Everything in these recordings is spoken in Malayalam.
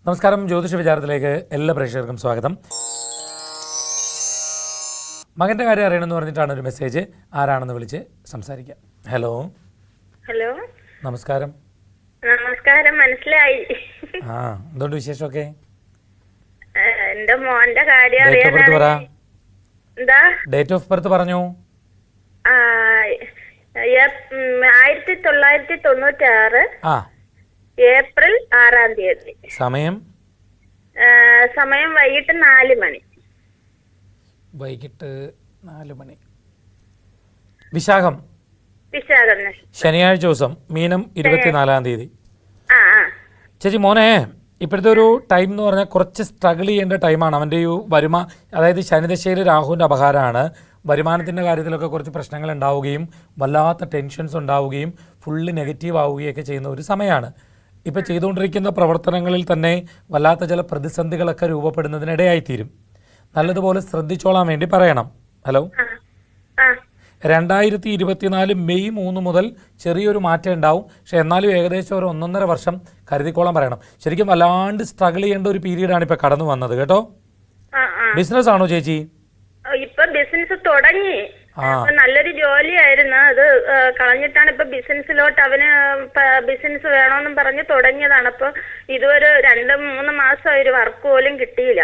നമസ്കാരം. ജ്യോതിഷ വിചാരത്തിലേക്ക് എല്ലാ പ്രേക്ഷകർക്കും സ്വാഗതം. മകൻ്റെ കാര്യം അറിയണമെന്ന് പറഞ്ഞിട്ടാണ് ഒരു മെസ്സേജ്. ആരാണെന്ന് വിളിച്ച് സംസാരിക്കാം. ഹലോ. ഹലോ, നമസ്കാരം. നമസ്കാരം. മനസ്സിലായി. എന്തുകൊണ്ട് വിശേഷമൊക്കെ? എന്റെ മോന്റെ കാര്യം ഡേറ്റ് ഓഫ് ബർത്ത് പറ. എന്താ ഡേറ്റ് ഓഫ് ബർത്ത് പറഞ്ഞു. 1996 ഏപ്രിൽ 6-ാം തീയതി. സമയം വൈകിട്ട് 4 മണി. വൈകിട്ട് 4 മണി. വിശാഖം. ശനിയാഴ്ച ദിവസം. മീനം 24-ാം തീയതി. ചേച്ചി, മോനെ ഇപ്പോഴത്തെ ഒരു ടൈം എന്ന് പറഞ്ഞാൽ കുറച്ച് സ്ട്രഗിൾ ചെയ്യേണ്ട ടൈമാണ്. അവൻ്റെ ഈ അതായത് ശനിദശയിൽ രാഹുവിൻ്റെ അപഹാരമാണ്. വരുമാനത്തിൻ്റെ കാര്യത്തിലൊക്കെ കുറച്ച് പ്രശ്നങ്ങൾ ഉണ്ടാവുകയും വല്ലാത്ത ടെൻഷൻസ് ഉണ്ടാവുകയും ഫുള്ള് നെഗറ്റീവ് ആവുകയൊക്കെ ചെയ്യുന്ന ഒരു സമയമാണ്. ഇപ്പോൾ ചെയ്തുകൊണ്ടിരിക്കുന്ന പ്രവർത്തനങ്ങളിൽ തന്നെ വല്ലാത്ത ചില പ്രതിസന്ധികളൊക്കെ രൂപപ്പെടുന്നതിനിടയായിത്തീരും. നല്ലതുപോലെ ശ്രദ്ധിച്ചോളാൻ വേണ്ടി പറയണം. ഹലോ. 2024 മെയ് 3 മുതൽ ചെറിയൊരു മാറ്റം ഉണ്ടാവും. പക്ഷെ എന്നാലും ഏകദേശം ഒരു 1.5 വർഷം കരുതിക്കോളാൻ പറയണം. ശരിക്കും വല്ലാണ്ട് സ്ട്രഗിൾ ചെയ്യേണ്ട ഒരു പീരീഡാണ് ഇപ്പോൾ കടന്നു വന്നത് കേട്ടോ. ബിസിനസ് ആണോ ചേച്ചി? ഇപ്പൊ ബിസിനസ് തുടങ്ങി. നല്ലൊരു ജോലിയായിരുന്നു, അത് കളഞ്ഞിട്ടാണ് ഇപ്പൊ ബിസിനസ്സിലോട്ട് അവന് ബിസിനസ് വേണമെന്നും പറഞ്ഞ് തുടങ്ങിയതാണ്. അപ്പൊ ഇതുവരെ 2-3 മാസം ഒരു വർക്ക് പോലും കിട്ടിയില്ല.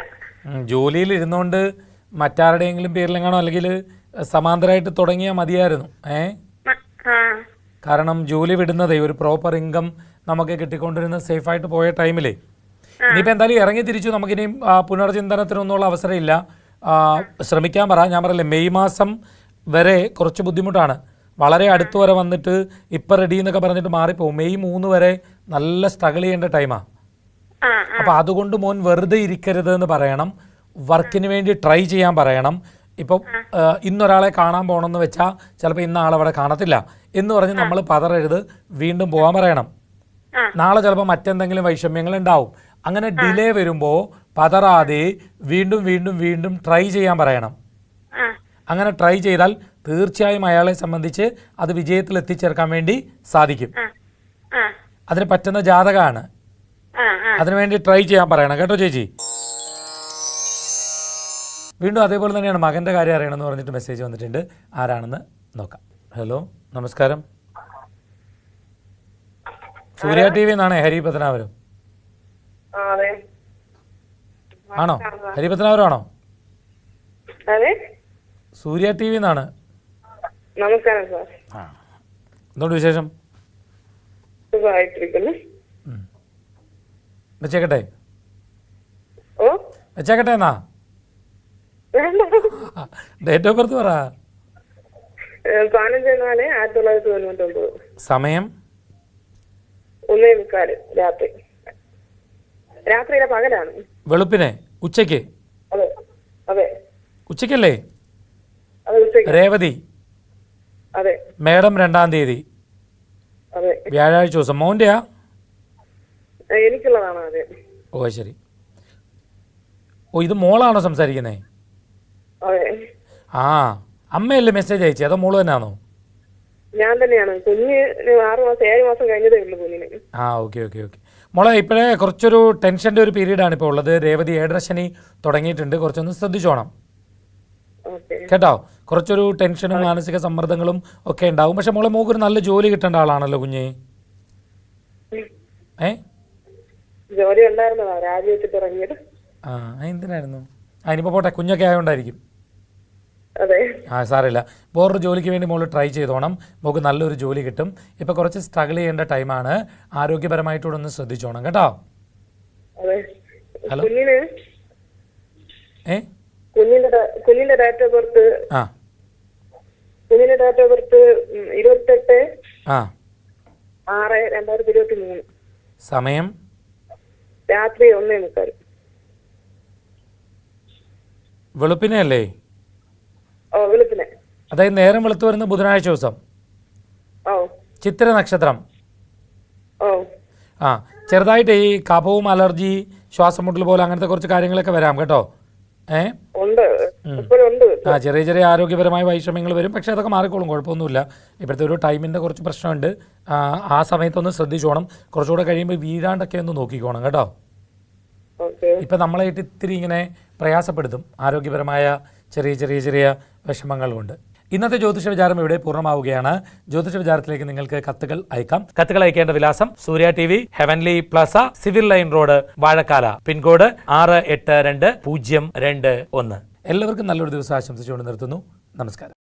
ജോലിയിൽ ഇരുന്നുകൊണ്ട് മറ്റാരുടെയെങ്കിലും പേരിലെങ്ങാണോ അല്ലെങ്കിൽ സമാന്തരമായിട്ട് തുടങ്ങിയാൽ മതിയായിരുന്നു. കാരണം ജോലി വിടുന്നതേ ഒരു പ്രോപ്പർ ഇൻകം നമുക്ക് കിട്ടിക്കൊണ്ടിരുന്ന സേഫായിട്ട് പോയ ടൈമിലേ ഇനിയിപ്പോൾ എന്തായാലും ഇറങ്ങി തിരിച്ചു. നമുക്കിനിയും പുനർചിന്തനത്തിനൊന്നുള്ള അവസരമില്ല. ശ്രമിക്കാൻ പറ. ഞാൻ പറയില്ലേ, മെയ് മാസം വരെ കുറച്ച് ബുദ്ധിമുട്ടാണ്. വളരെ അടുത്ത് വരെ വന്നിട്ട് ഇപ്പം റെഡി എന്നൊക്കെ പറഞ്ഞിട്ട് മാറിപ്പോവും. മെയ് 3 വരെ നല്ല സ്ട്രഗിൾ ചെയ്യേണ്ട ടൈമാണ്. അപ്പോൾ അതുകൊണ്ട് മോൻ വെറുതെ ഇരിക്കരുത് എന്ന് പറയണം. വർക്കിന് വേണ്ടി ട്രൈ ചെയ്യാൻ പറയണം. ഇപ്പം ഇന്നൊരാളെ കാണാൻ പോകണമെന്ന് വെച്ചാൽ ചിലപ്പോൾ ഇന്ന ആളവിടെ കാണത്തില്ല എന്ന് പറഞ്ഞ് നമ്മൾ പതറരുത്, വീണ്ടും പോകാൻ പറയണം. നാളെ ചിലപ്പോൾ മറ്റെന്തെങ്കിലും വൈഷമ്യങ്ങൾ ഉണ്ടാവും. അങ്ങനെ ഡിലേ വരുമ്പോൾ പതറാതെ വീണ്ടും വീണ്ടും വീണ്ടും ട്രൈ ചെയ്യാൻ പറയണം. അങ്ങനെ ട്രൈ ചെയ്താൽ തീർച്ചയായും അയാളെ സംബന്ധിച്ച് അത് വിജയത്തിൽ എത്തിച്ചേർക്കാൻ വേണ്ടി സാധിക്കും. അതിന് പറ്റുന്ന ജാതകമാണ്. അതിനുവേണ്ടി ട്രൈ ചെയ്യാൻ പറയണം കേട്ടോ ചേച്ചി. വീണ്ടും അതേപോലെ തന്നെയാണ് മകൻ്റെ കാര്യം അറിയണമെന്ന് പറഞ്ഞിട്ട് മെസ്സേജ് വന്നിട്ടുണ്ട്. ആരാണെന്ന് നോക്കാം. ഹലോ, നമസ്കാരം. സൂര്യ TV എന്നാണ്. ഹരി പത്തനാപുരം ആണോ? ഹരി പത്തനാപുരം ആണോ? സൂര്യ TV എന്നാണ്. നമസ്കാരം സാർ. എന്തുകൊണ്ട് വിശേഷം? വെച്ചേക്കട്ടെ വെച്ചേക്കട്ടെ എന്നാ. ഡേറ്റ് ഓഫ് ബർത്ത് പറ. 15/4/1999. സമയം 1:45 രാത്രി. രാത്രിയിലെ പകലാണ്. വെളുപ്പിനെ ഉച്ചയ്ക്ക്? അതെ അതെ. ഉച്ചയ്ക്കല്ലേ? അതെ, ഉച്ചയ്ക്ക്. രേവതി. അതെ. മേഡം 2-ാം തീയതി. അതെ. വ്യാഴാഴ്ച ദിവസം. മോൻ്റെയാ? എനിക്കുള്ളതാണ്. അതെ. ഓ ശരി. ഓ, ഇത് മോളാണോ സംസാരിക്കുന്നേ? അതെ. അമ്മയല്ലേ മെസ്സേജ് അയച്ചേ, അതോ മോള് തന്നെയാണോ? ഞാൻ തന്നെയാണ്. കുഞ്ഞ് 7 മാസം കഴിഞ്ഞതേ ഉള്ളൂ കുഞ്ഞിന്. Okay okay okay. മോളെ ഇപ്പോഴേ കുറച്ചൊരു ടെൻഷൻ്റെ ഒരു പീരീഡാണ് ഇപ്പോൾ ഉള്ളത്. രേവതി ഏഴരശനി തുടങ്ങിയിട്ടുണ്ട്. കുറച്ചൊന്ന് ശ്രദ്ധിച്ചോണം കേട്ടോ. കുറച്ചൊരു ടെൻഷനും മാനസിക സമ്മർദ്ദങ്ങളും ഒക്കെ ഉണ്ടാവും. പക്ഷെ മോളെ മോക്കൊരു നല്ല ജോലി കിട്ടേണ്ട ആളാണല്ലോ കുഞ്ഞ്. ജോലി ഉണ്ടായിരുന്നതാ രാജിവെച്ചിട്ട് ഇറങ്ങിയത്. എന്തിനായിരുന്നു? ഇനിയിപ്പോൾ പോട്ടെ, കുഞ്ഞൊക്കെ ആയതുകൊണ്ടായിരിക്കും. അതെ. സാറില്ല. വേറൊരു ജോലിക്ക് വേണ്ടി മോള് ട്രൈ ചെയ്തോണം. മോൾക്ക് നല്ലൊരു ജോലി കിട്ടും. ഇപ്പോൾ കുറച്ച് സ്ട്രഗിൾ ചെയ്യേണ്ട ടൈമാണ്. ആരോഗ്യപരമായിട്ടൂടെ ഒന്ന് ശ്രദ്ധിച്ചോണം കേട്ടോ. ഹലോ. കുഞ്ഞിന്റെ ഡേറ്റ് ഓഫ് ബർത്ത് 28/6/2023. സമയം രാത്രി 1:45. വെളുപ്പിനെ അല്ലേ? വെളുപ്പിനെ. അതായത് നേരം വെളുത്ത് വരുന്ന ബുധനാഴ്ച ദിവസം. ചിത്ര നക്ഷത്രം. ചെറുതായിട്ട് ഈ കഫവും അലർജി, ശ്വാസം മുട്ടൽ പോലെ അങ്ങനത്തെ കുറച്ച് കാര്യങ്ങളൊക്കെ വരാം കേട്ടോ. ചെറിയ ചെറിയ ആരോഗ്യപരമായ വൈഷമ്യങ്ങൾ വരും. പക്ഷെ അതൊക്കെ മാറിക്കോളും, കുഴപ്പമൊന്നുമില്ല. ഇപ്പോഴത്തെ ഒരു ടൈമിൻ്റെ കുറച്ച് പ്രശ്നമുണ്ട്. ആ സമയത്തൊന്ന് ശ്രദ്ധിച്ചോണം. കുറച്ചുകൂടെ കഴിയുമ്പോൾ വീഴാണ്ടൊക്കെ ഒന്ന് നോക്കിക്കോണം കേട്ടോ. ഓക്കെ. ഇപ്പം നമ്മളായിട്ട് ഇത്തിരി ഇങ്ങനെ പ്രയാസപ്പെടുത്തും ആരോഗ്യപരമായ ചെറിയ ചെറിയ ചെറിയ വിഷമങ്ങൾ കൊണ്ട്. ഇന്നത്തെ ജ്യോതിഷ വിചാരം ഇവിടെ പൂർണ്ണമാവുകയാണ്. ജ്യോതിഷ വിചാരത്തിലേക്ക് നിങ്ങൾക്ക് കത്തുകൾ അയക്കാം. കത്തുകൾ അയക്കേണ്ട വിലാസം Surya TV, heavenly plaza, civil line road, Vazhakkala, pin code 682021. എല്ലാവർക്കും നല്ലൊരു ദിവസം ആശംസിച്ചുകൊണ്ട് നിർത്തുന്നു. നമസ്കാരം.